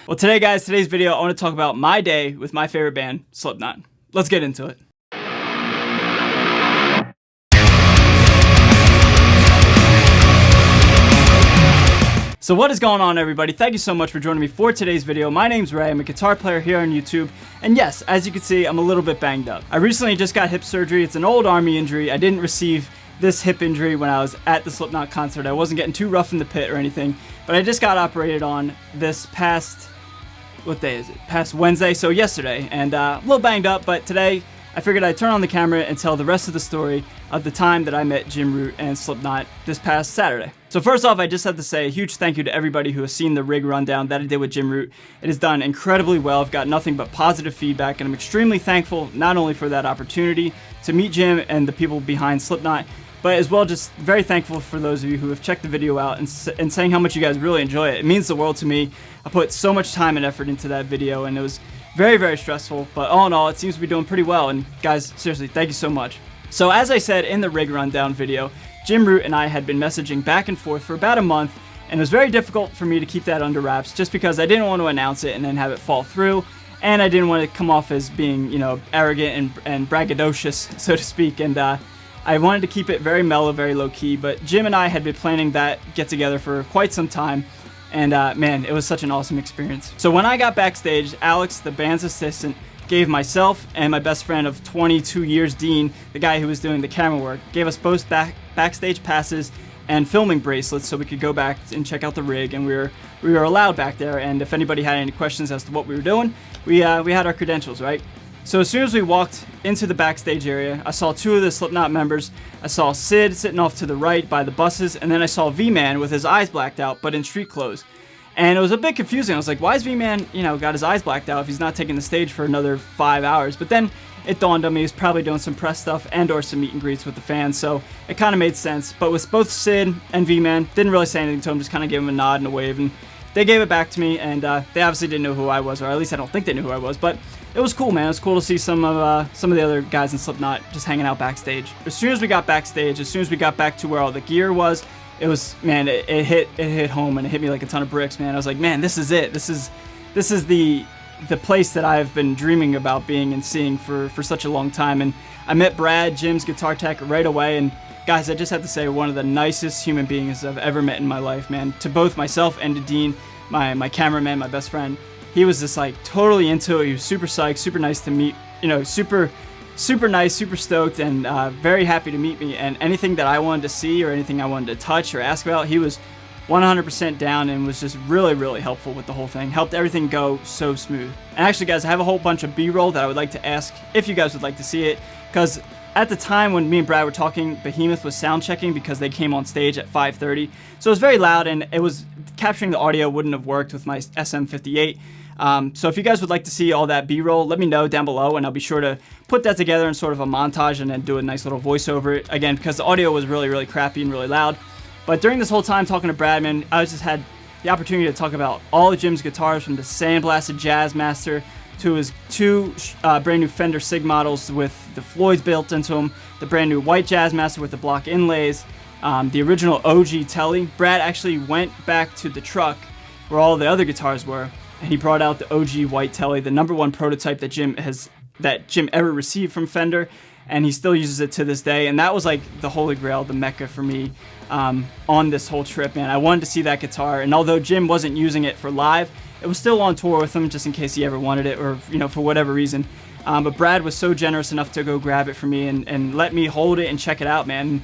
Well, today's video, I want to talk about my day with my favorite band, Slipknot. Let's get into it. So what is going on, everybody? Thank you so much for joining me for today's video. My name's Ray. I'm a guitar player here on YouTube. And yes, as you can see, I'm a little bit banged up. I recently just got hip surgery. It's an old army injury. I didn't receive this hip injury when I was at the Slipknot concert. I wasn't getting too rough in the pit or anything. But I just got operated on this past, what day is it? Past Wednesday, so yesterday. And a little banged up, but today I figured I'd turn on the camera and tell the rest of the story of the time that I met Jim Root and Slipknot this past Saturday. So first off, I just have to say a huge thank you to everybody who has seen the rig rundown that I did with Jim Root. It has done incredibly well. I've got nothing but positive feedback, and I'm extremely thankful not only for that opportunity to meet Jim and the people behind Slipknot, but as well just very thankful for those of you who have checked the video out and saying how much you guys really enjoy it. It means the world to me. I put so much time and effort into that video, and it was very, very stressful, but all in all, it seems to be doing pretty well, and guys, seriously, thank you so much. So as I said in the rig rundown video, Jim Root and I had been messaging back and forth for about a month, and it was very difficult for me to keep that under wraps just because I didn't want to announce it and then have it fall through, and I didn't want to come off as being, arrogant and braggadocious, so to speak, and I wanted to keep it very mellow, very low-key, but Jim and I had been planning that get-together for quite some time, and man, it was such an awesome experience. So when I got backstage, Alex, the band's assistant, gave myself and my best friend of 22 years, Dean, the guy who was doing the camera work, gave us both backstage passes and filming bracelets so we could go back and check out the rig, and we were allowed back there, and if anybody had any questions as to what we were doing, we had our credentials, right? So as soon as we walked into the backstage area, I saw two of the Slipknot members. I saw Sid sitting off to the right by the buses, and then I saw V-Man with his eyes blacked out, but in street clothes. And it was a bit confusing. I was like, why is V-Man, got his eyes blacked out if he's not taking the stage for another 5 hours? But then it dawned on me he's probably doing some press stuff and or some meet and greets with the fans, so it kind of made sense. But with both Sid and V-Man, didn't really say anything to him, just kind of gave him a nod and a wave, and they gave it back to me, and they obviously didn't know who I was, or at least I don't think they knew who I was, but it was cool, man. It was cool to see some of the other guys in Slipknot just hanging out backstage. As soon as we got backstage, as soon as we got back to where all the gear was, it was, man, it hit home, and it hit me like a ton of bricks, man. I was like, man, this is it. This is the place that I've been dreaming about being and seeing for such a long time. And I met Brad, Jim's guitar tech, right away, and guys, I just have to say, one of the nicest human beings I've ever met in my life, man. To both myself and to Dean, my cameraman, my best friend. He was just like totally into it. He was super psyched, super nice to meet, super nice, super stoked, and very happy to meet me. And anything that I wanted to see or anything I wanted to touch or ask about, he was 100% down and was just really, really helpful with the whole thing. Helped everything go so smooth. And actually, guys, I have a whole bunch of B-roll that I would like to ask if you guys would like to see it, because at the time when me and Brad were talking, Behemoth was sound checking because they came on stage at 5:30. So it was very loud, and it was capturing the audio wouldn't have worked with my SM58. So if you guys would like to see all that B-roll, let me know down below, and I'll be sure to put that together in sort of a montage and then do a nice little voice over it. Again, because the audio was really, really crappy and really loud. But during this whole time talking to Brad, man, I just had the opportunity to talk about all of Jim's guitars, from the sandblasted Jazzmaster to his two brand new Fender Sig models with the Floyds built into them, the brand new white Jazzmaster with the block inlays, the original OG Telly. Brad actually went back to the truck where all the other guitars were, and he brought out the OG white Telly, the #1 prototype that Jim ever received from Fender, and he still uses it to this day. And that was like the holy grail, the mecca for me on this whole trip, man. I wanted to see that guitar, and although Jim wasn't using it for live, it was still on tour with him just in case he ever wanted it, or for whatever reason. But Brad was so generous enough to go grab it for me and let me hold it and check it out, man.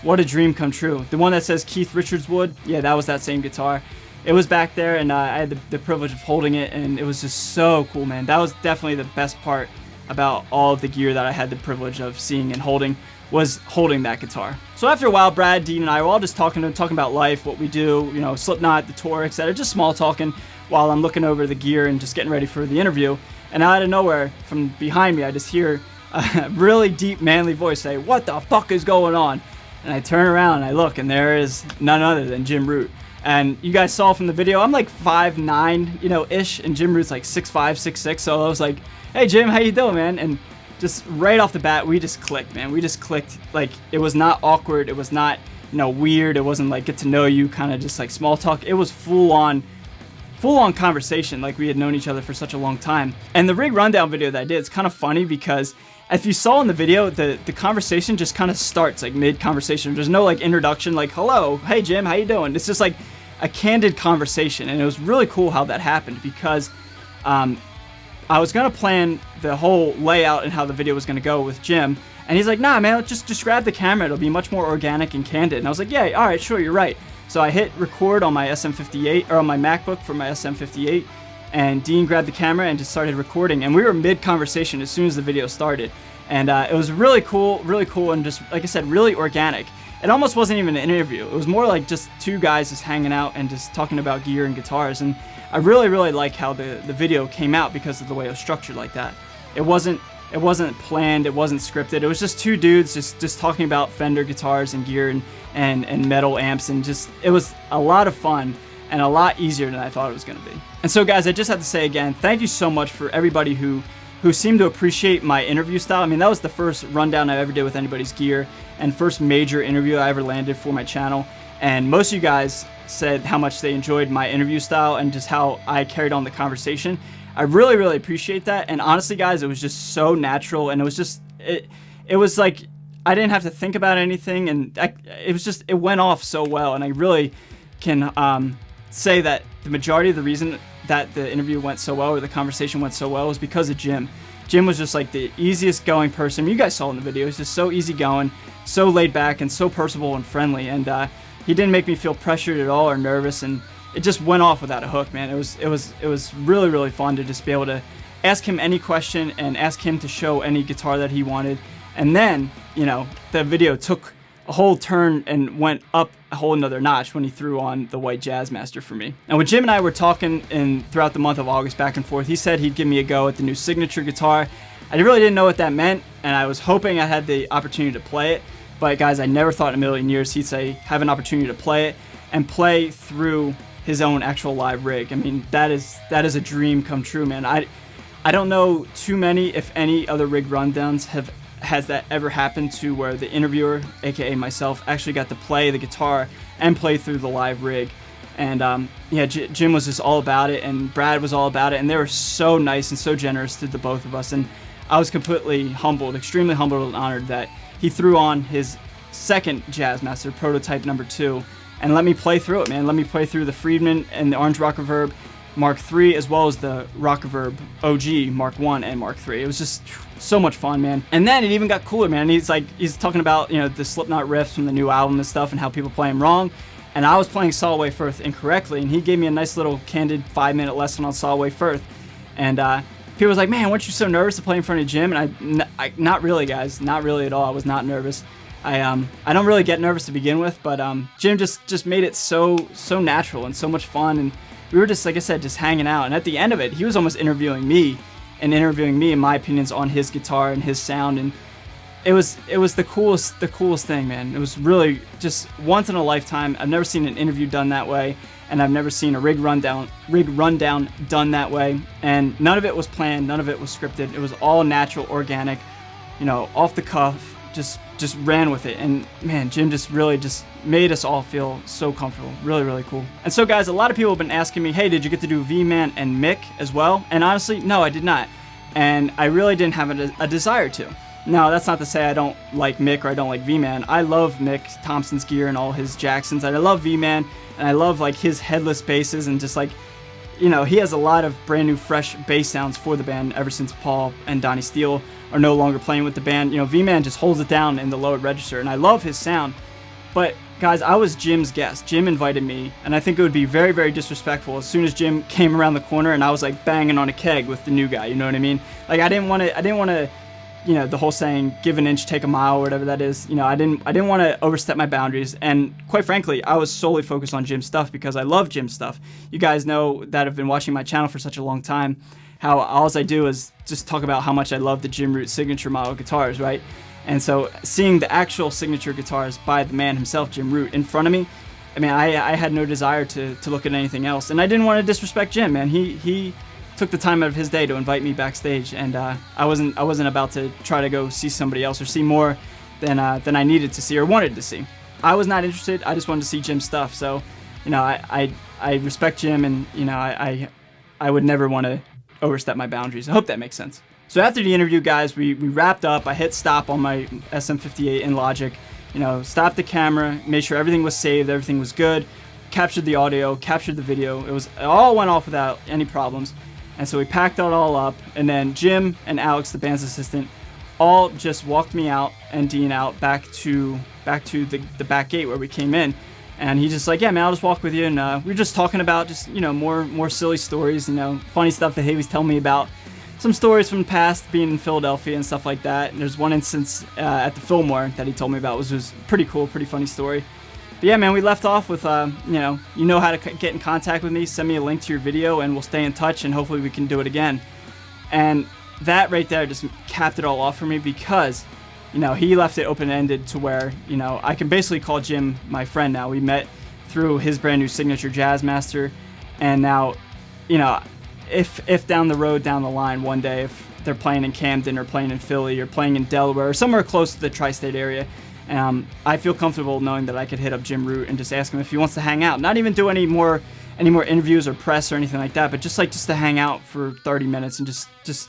What a dream come true. The one that says Keith Richards wood, yeah, that was that same guitar. It was back there, and I had the privilege of holding it, and it was just so cool, man. That was definitely the best part about all of the gear that I had the privilege of seeing and holding, was holding that guitar. So after a while, Brad, Dean, and I were all just talking about life, what we do, Slipknot, the tour, etc. Just small talking while I'm looking over the gear and just getting ready for the interview. And out of nowhere, from behind me, I just hear a really deep, manly voice say, "What the fuck is going on?" And I turn around and I look, and there is none other than Jim Root. And you guys saw from the video, I'm like 5'9", ish, and Jim Root's like 6'5", 6'6", so I was like, "Hey Jim, how you doing, man?" And just right off the bat, we just clicked, man. We just clicked. Like, it was not awkward. It was not, weird. It wasn't like get to know you, kind of just like small talk. It was full on full-on conversation like we had known each other for such a long time. And the rig rundown video that I did, it's kind of funny because if you saw in the video, the conversation just kind of starts like mid-conversation. There's no like introduction like, hello, hey Jim, how you doing? It's just like a candid conversation, and it was really cool how that happened because I was gonna plan the whole layout and how the video was gonna go with Jim, and he's like, nah man, just grab the camera, it'll be much more organic and candid. And I was like, yeah, alright, sure, you're right. So I hit record on my SM58, or on my MacBook for my SM58, and Dean grabbed the camera and just started recording, and we were mid-conversation as soon as the video started. And it was really cool, and just, like I said, really organic. It almost wasn't even an interview. It was more like just two guys just hanging out and just talking about gear and guitars. And I really like how the video came out because of the way it was structured like that. It wasn't planned, it wasn't scripted. It was just two dudes just talking about Fender guitars and gear and metal amps, and just, it was a lot of fun and a lot easier than I thought it was gonna be. And so guys, I just have to say again, thank you so much for everybody who seemed to appreciate my interview style. I mean, that was the first rundown I ever did with anybody's gear and first major interview I ever landed for my channel. And most of you guys said how much they enjoyed my interview style and just how I carried on the conversation. I really appreciate that. And honestly guys, it was just so natural, and it was just, it was like I didn't have to think about anything, and it went off so well. And I really can say that the majority of the reason that the interview went so well, or the conversation went so well, was because of Jim. Jim was just like the easiest going person. You guys saw in the video, he's just so easygoing, so laid back, and so personable and friendly. And he didn't make me feel pressured at all or nervous, and it just went off without a hook, man. It was really fun to just be able to ask him any question and ask him to show any guitar that he wanted. And then, you know, the video took a whole turn and went up a whole another notch when he threw on the white Jazzmaster for me. And when Jim and I were talking throughout the month of August back and forth, he said he'd give me a go at the new signature guitar. I really didn't know what that meant, and I was hoping I had the opportunity to play it. But guys, I never thought in a million years he'd say have an opportunity to play it and play through his own actual live rig. I mean, that is a dream come true, man. I don't know too many, if any, other rig rundowns has that ever happened to where the interviewer, aka myself, actually got to play the guitar and play through the live rig. And yeah, Jim was just all about it, and Brad was all about it, and they were so nice and so generous to the both of us. And I was completely humbled, extremely humbled and honored that he threw on his second Jazzmaster, prototype number 2, and let me play through it, man. Let me play through the Friedman and the Orange Rock Reverb Mark III, as well as the Rock Reverb OG Mark I and Mark III. It was just so much fun, man. And then it even got cooler, man. He's talking about, you know, the Slipknot riffs from the new album and stuff, and how people play them wrong. And I was playing Solway Firth incorrectly, and he gave me a nice little candid 5-minute lesson on Solway Firth. And people was like, man, weren't you so nervous to play in front of Jim? And I not really, guys, not really at all. I was not nervous. I don't really get nervous to begin with, but Jim just made it so natural and so much fun. And we were just, like I said, just hanging out. And at the end of it, he was almost interviewing me in my opinions on his guitar and his sound. And it was the coolest thing, man. It was really just once in a lifetime. I've never seen an interview done that way, and I've never seen a rig rundown done that way. And none of it was planned, none of it was scripted. It was all natural, organic, you know, off the cuff. Just ran with it. And man, Jim just really just made us all feel so comfortable. Really cool. And so guys, a lot of people have been asking me, hey, did you get to do V-Man and Mick as well? And honestly, no, I did not. And I really didn't have a desire to. Now, that's not to say I don't like Mick or I don't like V-Man. I love Mick Thompson's gear and all his Jacksons. And I love V-Man, and I love like his headless basses, and just like, you know, he has a lot of brand new fresh bass sounds for the band ever since Paul and Donnie Steele are no longer playing with the band. You know, V-Man just holds it down in the lowered register, and I love his sound. But guys, I was Jim's guest. Jim invited me, and I think it would be very disrespectful as soon as Jim came around the corner and I was like banging on a keg with the new guy, you know what I mean? Like I didn't want to, you know, the whole saying, give an inch, take a mile, or whatever that is. You know, I didn't want to overstep my boundaries. And quite frankly, I was solely focused on Jim's stuff because I love Jim's stuff. You guys know that have been watching my channel for such a long time, how all I do is just talk about how much I love the Jim Root signature model guitars, right? And so seeing the actual signature guitars by the man himself, Jim Root, in front of me, I mean, I had no desire to look at anything else. And I didn't want to disrespect Jim, man. He took the time out of his day to invite me backstage, and I wasn't about to try to go see somebody else or see more than I needed to see or wanted to see. I was not interested. I just wanted to see Jim's stuff. So, you know, I I respect Jim, and you know, I would never want to overstep my boundaries. I hope that makes sense. So after the interview, guys, we wrapped up. I hit stop on my SM58 in Logic, you know, stopped the camera, made sure everything was saved, everything was good, captured the audio, captured the video. It all went off without any problems. And so we packed it all up, and then Jim and Alex, the band's assistant, all just walked me out and Dean out back to the back gate where we came in. And he just like, yeah, man, I'll just walk with you. And we were just talking about just, you know, more silly stories, you know, funny stuff that he was telling me about. Some stories from the past, being in Philadelphia and stuff like that. And there's one instance at the Fillmore that he told me about, which was pretty cool, pretty funny story. But yeah, man, we left off with, you know how to get in contact with me. Send me a link to your video and we'll stay in touch, and hopefully we can do it again. And that right there just capped it all off for me, because you know, he left it open-ended to where, you know, I can basically call Jim my friend now. We met through his brand new signature Jazzmaster, and now, you know, if down the road, down the line, one day, if they're playing in Camden or playing in Philly or playing in Delaware or somewhere close to the tri-state area, I feel comfortable knowing that I could hit up Jim Root and just ask him if he wants to hang out. Not even do any more interviews or press or anything like that, but just to hang out for 30 minutes and just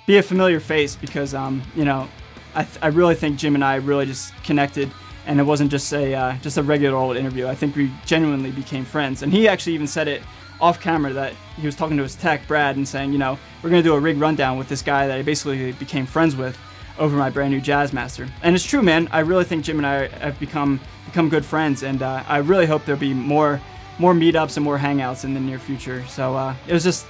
be a familiar face, because you know, I really think Jim and I really just connected, and it wasn't just a regular old interview. I think we genuinely became friends. And he actually even said it off camera, that he was talking to his tech, Brad, and saying, you know, we're going to do a rig rundown with this guy that I basically became friends with over my brand new Jazzmaster. And it's true, man. I really think Jim and I have become good friends, and I really hope there'll be more meetups and more hangouts in the near future. So it was just,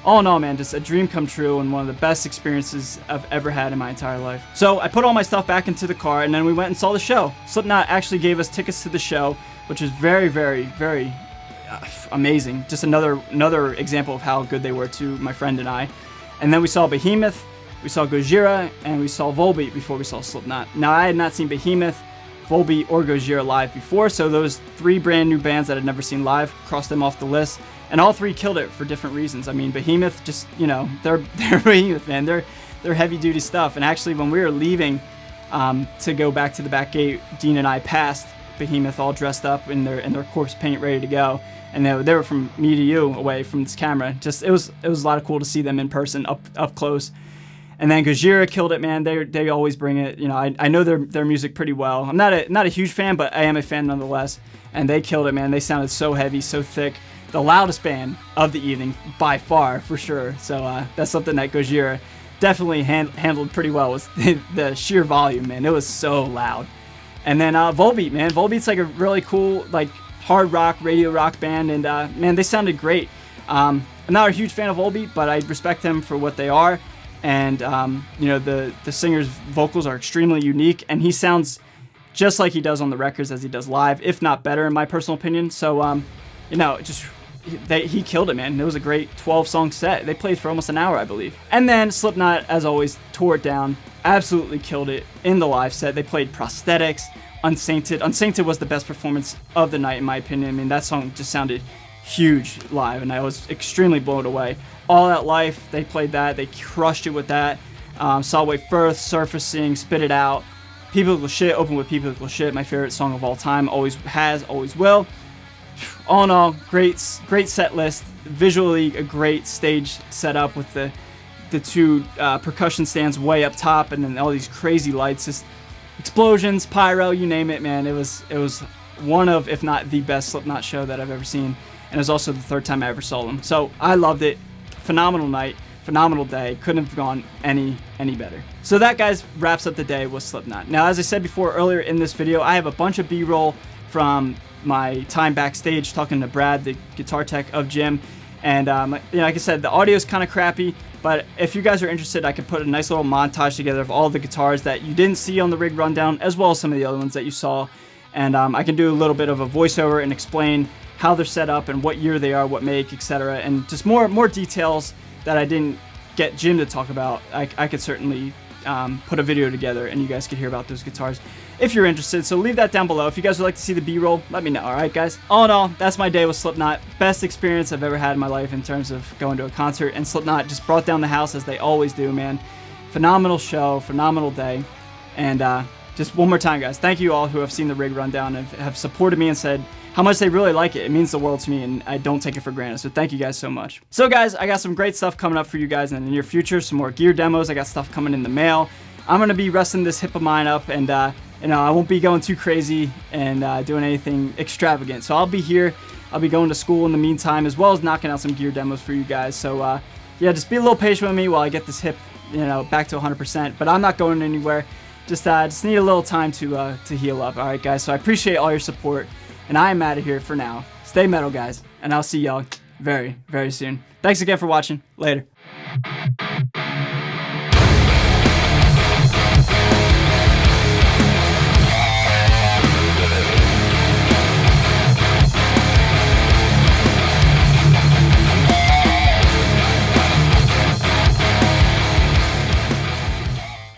all in all, man, just a dream come true and one of the best experiences I've ever had in my entire life. So I put all my stuff back into the car, and then we went and saw the show. Slipknot actually gave us tickets to the show, which was very, very, very amazing. Just another example of how good they were to my friend and I. And then we saw Behemoth, we saw Gojira, and we saw Volbeat before we saw Slipknot. Now, I had not seen Behemoth, Volbeat, or Gojira live before, so those three brand new bands that I'd never seen live, crossed them off the list. And all three killed it for different reasons. I mean, Behemoth, just, you know, they're Behemoth, man. They're heavy duty stuff. And actually, when we were leaving to go back to the back gate, Dean and I passed Behemoth all dressed up in their corpse paint, ready to go. And they were from me to you, away from this camera. Just it was a lot of cool to see them in person, up close. And then Gojira killed it, man. They always bring it. You know, I know their music pretty well. I'm not a huge fan, but I am a fan nonetheless. And they killed it, man. They sounded so heavy, so thick. The loudest band of the evening by far, for sure. So that's something that Gojira definitely handled pretty well, was the sheer volume, man. It was so loud. And then Volbeat, man. Volbeat's like a really cool, like, hard rock, radio rock band, and man, they sounded great. I'm not a huge fan of Volbeat, but I respect them for what they are. And you know, the singer's vocals are extremely unique, and he sounds just like he does on the records as he does live, if not better, in my personal opinion. So you know, just he killed it, man. It was a great 12-song set. They played for almost an hour, I believe. And then Slipknot, as always, tore it down. Absolutely killed it in the live set. They played Prosthetics, Unsainted. Unsainted was the best performance of the night, in my opinion. I mean, that song just sounded huge live, and I was extremely blown away. All Out Life, they played that. They crushed it with that. Solway Firth, Surfacing, Spit It Out. People Equal Shit, open with People Equal Shit, my favorite song of all time. Always has, always will. All in all, great set list. Visually, a great stage setup with the two percussion stands way up top, and then all these crazy lights, just explosions, pyro, you name it, man. It was one of, if not the best Slipknot show that I've ever seen, and it was also the third time I ever saw them. So I loved it. Phenomenal night, phenomenal day. Couldn't have gone any better. So that, guys, wraps up the day with Slipknot. Now, as I said before earlier in this video, I have a bunch of B-roll from my time backstage talking to Brad, the guitar tech of Jim. And you know, like I said, the audio is kind of crappy, but if you guys are interested, I could put a nice little montage together of all the guitars that you didn't see on the rig rundown, as well as some of the other ones that you saw. And I can do a little bit of a voiceover and explain how they're set up and what year they are, what make, etc. And just more details that I didn't get Jim to talk about. I could certainly put a video together, and you guys could hear about those guitars if you're interested. So leave that down below. If you guys would like to see the B-roll, let me know. Alright, guys? All in all, that's my day with Slipknot. Best experience I've ever had in my life in terms of going to a concert, and Slipknot just brought down the house, as they always do, man. Phenomenal show, phenomenal day. And just one more time, guys, thank you all who have seen the rig rundown and have supported me and said how much they really like it. It means the world to me, and I don't take it for granted. So thank you guys so much. So guys, I got some great stuff coming up for you guys in the near future. Some more gear demos. I got stuff coming in the mail. I'm gonna be resting this hip of mine up, and I won't be going too crazy and doing anything extravagant. So I'll be here. I'll be going to school in the meantime, as well as knocking out some gear demos for you guys. So yeah, just be a little patient with me while I get this hip, back to 100%. But I'm not going anywhere. Just need a little time to heal up. All right, guys. So I appreciate all your support, and I am out of here for now. Stay metal, guys, and I'll see y'all very, very soon. Thanks again for watching. Later.